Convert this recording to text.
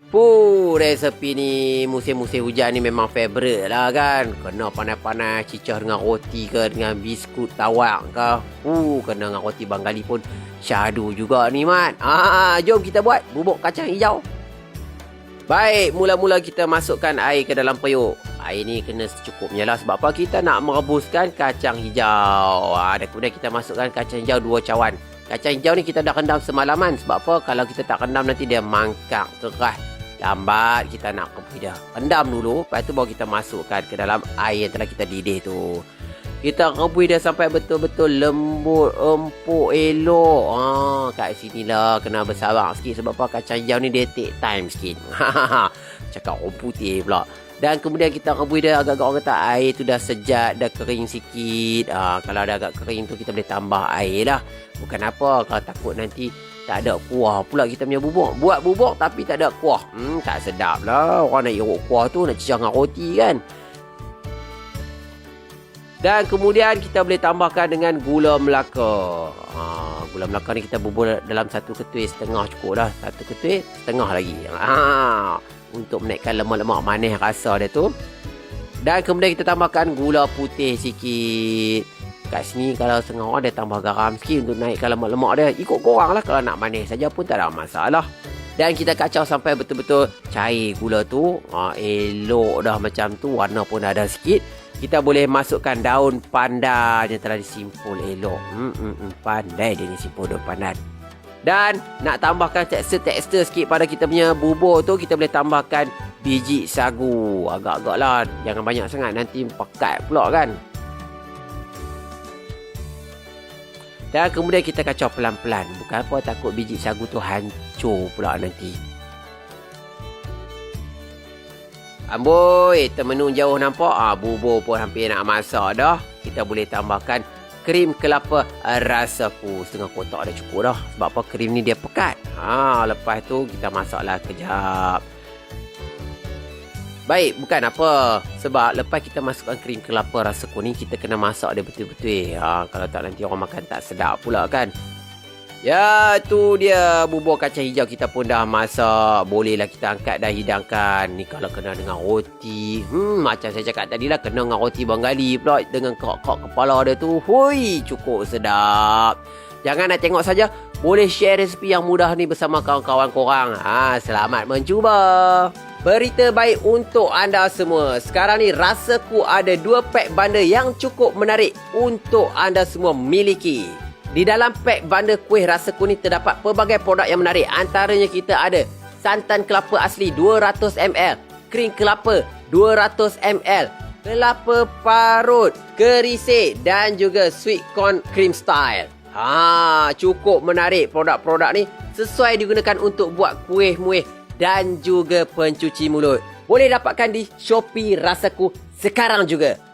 Resepi ni musim-musim hujan ni memang favourite lah kan. Kena panas-panas cicah dengan roti ke, dengan biskut tawak ke. Kena dengan roti Bengali pun syahdu juga ni, Mat. Jom kita buat bubuk kacang hijau. Baik, mula-mula kita masukkan air ke dalam periuk. Air ni kena secukupnya lah. Sebab apa? Kita nak merebuskan kacang hijau. Dan kemudian kita masukkan kacang hijau 2 cawan. Kacang hijau ni kita dah rendam semalaman. Sebab apa? Kalau kita tak rendam nanti dia mangkak, keras. Lambat kita nak kepui dia. Rendam dulu. Lepas tu baru kita masukkan ke dalam air yang telah kita didih tu. Kita rebus dia sampai betul-betul lembut, empuk, elok. Kat sinilah kena bersabar sikit. Sebab apa? Kacang hijau ni dia take time sikit. Cakap orang putih pula. Dan kemudian kita rebus dia agak-agak orang kata air tu dah sejat, dah kering sikit. Kalau dah agak kering tu kita boleh tambah air lah. Bukan apa, kalau takut nanti tak ada kuah pula kita punya bubuk. Buat bubuk tapi tak ada kuah. Tak sedap lah. Orang nak iruk kuah tu nak cicah dengan roti kan. Dan kemudian kita boleh tambahkan dengan gula Melaka. Gula Melaka ni kita bubur dalam 1 ketul setengah cukup dah. 1 ketul setengah lagi. Untuk menaikkan lemak-lemak manis rasa dia tu. Dan kemudian kita tambahkan gula putih sikit. Kat sini kalau setengah orang dia tambah garam sikit untuk naikkan lemak-lemak dia. Ikut korang lah, kalau nak manis saja pun tak ada masalah. Dan kita kacau sampai betul-betul cair gula tu. Elok dah macam tu. Warna pun ada sikit. Kita boleh masukkan daun pandan yang telah disimpul elok. Pandai dia ni simpul daun pandan. Dan nak tambahkan tekstur-tekstur sikit pada kita punya bubur tu, kita boleh tambahkan biji sagu. Agak-agak lah. Jangan banyak sangat, nanti pekat pula kan. Dan kemudian kita kacau pelan-pelan. Bukan apa, takut biji sagu tu hancur pula nanti. Amboi, termenung jauh nampak. Bubur pun hampir nak masak dah. Kita boleh tambahkan krim kelapa rasaku. Setengah kotak dah cukup dah. Sebab apa? Krim ni dia pekat. Lepas tu kita masaklah kejap. Baik, bukan apa. Sebab lepas kita masukkan krim kelapa rasa kuning, kita kena masak dia betul-betul. Kalau tak nanti orang makan tak sedap pula kan. Ya, tu dia bubur kacang hijau kita pun dah masak. Bolehlah kita angkat dan hidangkan. Ni kalau kena dengan roti. Macam saya cakap tadi lah, kena dengan roti Bengali pula. Dengan kerak-kerak kepala dia tu. Hui, cukup sedap. Jangan nak tengok saja. Boleh share resepi yang mudah ni bersama kawan-kawan korang. Selamat mencuba. Berita baik untuk anda semua. Sekarang ni Rasaku ada 2 pack bundle yang cukup menarik untuk anda semua miliki. Di dalam pack bundle kuih Rasaku ni terdapat pelbagai produk yang menarik. Antaranya kita ada santan kelapa asli 200ml, krim kelapa 200ml, kelapa parut, kerisik dan juga sweet corn cream style. Cukup menarik produk-produk ni. Sesuai digunakan untuk buat kuih-muih dan juga pencuci mulut. Boleh dapatkan di Shopee Rasaku sekarang juga.